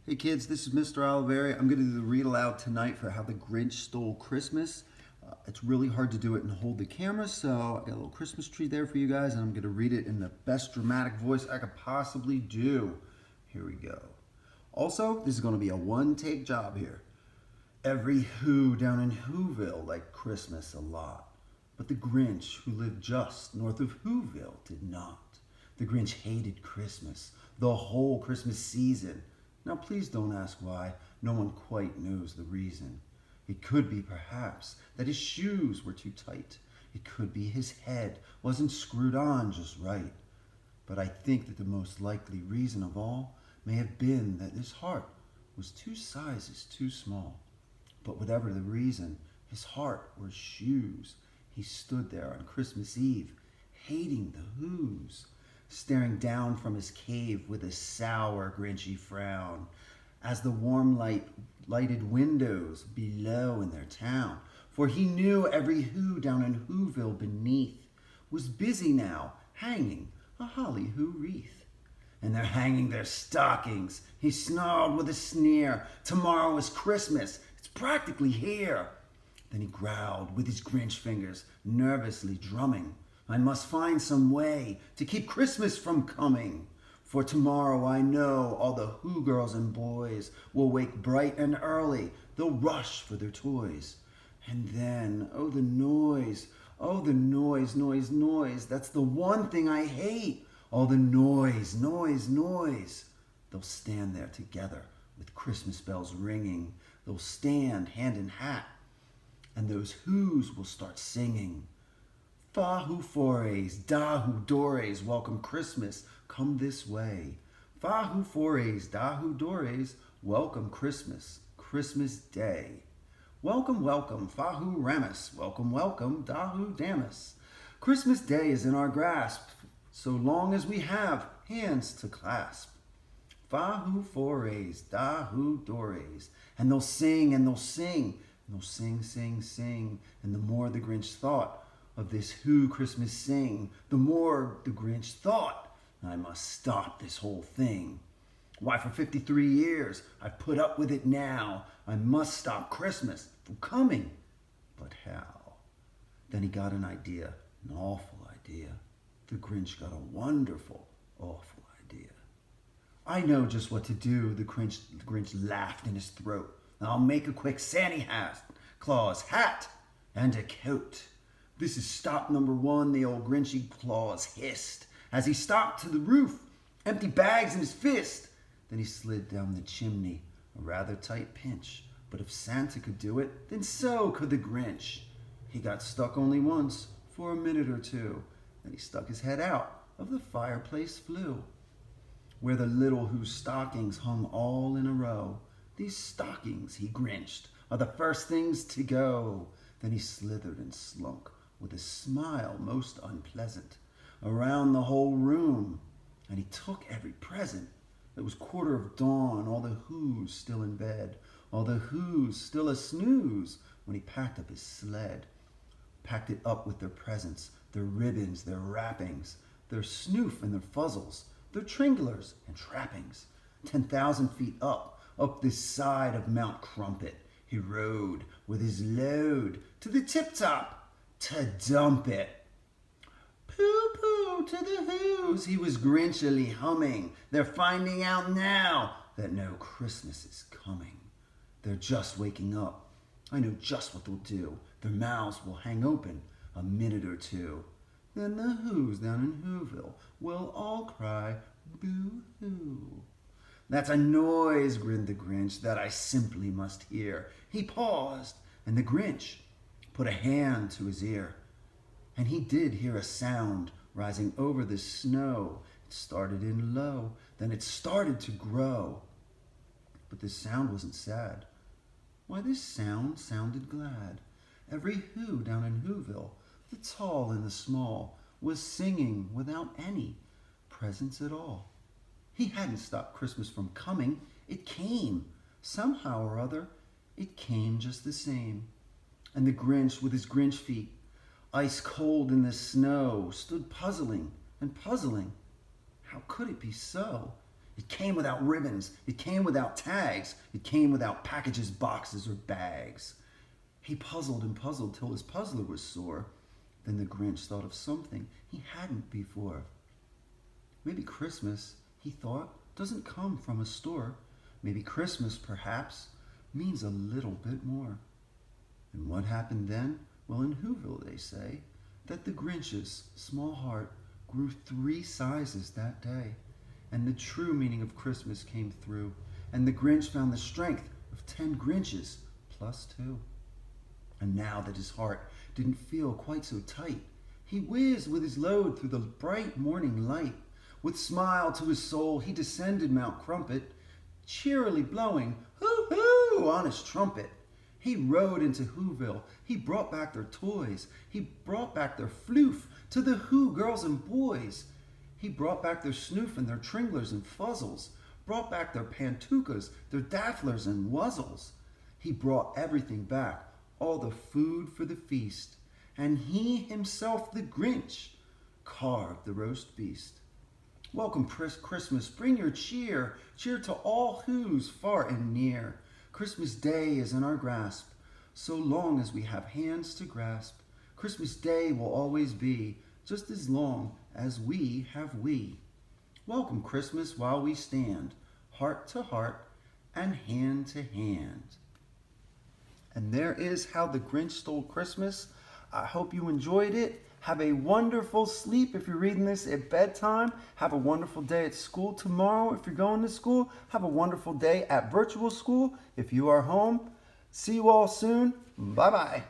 Hey kids, this is Mr. Oliveri. I'm going to do the read aloud tonight for How the Grinch Stole Christmas. It's really hard to do it and hold the camera, so I got a little Christmas tree there for you guys, and I'm going to read it in the best dramatic voice I could possibly do. Here we go. Also, this is going to be a one-take job here. Every Who down in Whoville liked Christmas a lot, but the Grinch, who lived just north of Whoville, did not. The Grinch hated Christmas, the whole Christmas season. Now please don't ask why. No one quite knows the reason. It could be perhaps that his shoes were too tight. It could be his head wasn't screwed on just right. But I think that the most likely reason of all may have been that his heart was 2 sizes too small. But whatever the reason, his heart or shoes, he stood there on Christmas Eve, hating the Whos, staring down from his cave with a sour, grinchy frown, as the warm lighted windows below in their town. For he knew every Who down in Whoville beneath was busy now hanging a holly Who wreath. And they're hanging their stockings. He snarled with a sneer, "Tomorrow is Christmas, it's practically here." Then he growled with his Grinch fingers, nervously drumming, "I must find some way to keep Christmas from coming. For tomorrow I know all the Who girls and boys will wake bright and early. They'll rush for their toys. And then, oh the noise, noise. That's the one thing I hate. All the noise. They'll stand there together with Christmas bells ringing. They'll stand hand in hat. And those Whos will start singing. Fa Who forays, da Who dores, welcome Christmas, come this way. Fa Who forays, da Who dores, welcome Christmas, Christmas Day. Welcome, Fa Who ramus, welcome, da Who damus. Christmas Day is in our grasp, so long as we have hands to clasp. Fa Who forays, da Who dores, and they'll sing, and they'll sing, and the more the Grinch thought of this Who Christmas sing, the more the Grinch thought, I must stop this whole thing. Why, for 53 years, I've put up with it now. I must stop Christmas from coming. But how? Then he got an idea, an awful idea. The Grinch got a wonderful, awful idea. I know just what to do, the Grinch laughed in his throat. I'll make a quick Santa Claus hat and a coat. This is stop number 1, the old Grinchy Claus hissed, as he stopped to the roof, empty bags in his fist. Then he slid down the chimney, a rather tight pinch. But if Santa could do it, then so could the Grinch. He got stuck only once, for a minute or two. Then he stuck his head out of the fireplace flue, where the little Who stockings hung all in a row. These stockings, he grinched, are the first things to go. Then he slithered and slunk, with a smile most unpleasant, around the whole room, and he took every present. It was 1:15, all the Whos still in bed, all the Whos still a snooze, when he packed up his sled. Packed it up with their presents, their ribbons, their wrappings, their snoof and their fuzzles, their tringlers and trappings. 10,000 feet up this side of Mount Crumpet, he rode with his load to the tip-top, to dump it. Pooh-pooh to the Whos, he was grinchily humming. They're finding out now that no Christmas is coming. They're just waking up. I know just what they'll do. Their mouths will hang open a minute or two. Then the Whos down in Whoville will all cry boo-hoo. That's a noise, grinned the Grinch, that I simply must hear. He paused, and the Grinch put a hand to his ear. And he did hear a sound rising over the snow. It started in low, then it started to grow. But this sound wasn't sad. Why, this sound sounded glad. Every Who down in Whoville, the tall and the small, was singing without any presents at all. He hadn't stopped Christmas from coming. It came. Somehow or other, it came just the same. And the Grinch, with his Grinch feet, ice cold in the snow, stood puzzling and puzzling. How could it be so? It came without ribbons. It came without tags. It came without packages, boxes, or bags. He puzzled and puzzled till his puzzler was sore. Then the Grinch thought of something he hadn't before. Maybe Christmas, he thought, doesn't come from a store. Maybe Christmas, perhaps, means a little bit more. And what happened then? Well, in Whoville they say that the Grinch's small heart grew 3 sizes that day. And the true meaning of Christmas came through. And the Grinch found the strength of 10 Grinches plus 2. And now that his heart didn't feel quite so tight, he whizzed with his load through the bright morning light. With smile to his soul, he descended Mount Crumpet, cheerily blowing hoo-hoo on his trumpet. He rode into Whoville. He brought back their toys. He brought back their floof to the Who girls and boys. He brought back their snoof and their tringlers and fuzzles, brought back their pantookas, their dafflers and wuzzles. He brought everything back, all the food for the feast, and he himself, the Grinch, carved the roast beast. Welcome Christmas, bring your cheer, cheer to all Who's far and near. Christmas Day is in our grasp, so long as we have hands to grasp. Christmas Day will always be, just as long as we have we. Welcome Christmas while we stand, heart to heart and hand to hand. And there is how the Grinch stole Christmas. I hope you enjoyed it. Have a wonderful sleep if you're reading this at bedtime. Have a wonderful day at school tomorrow if you're going to school. Have a wonderful day at virtual school if you are home. See you all soon. Bye-bye.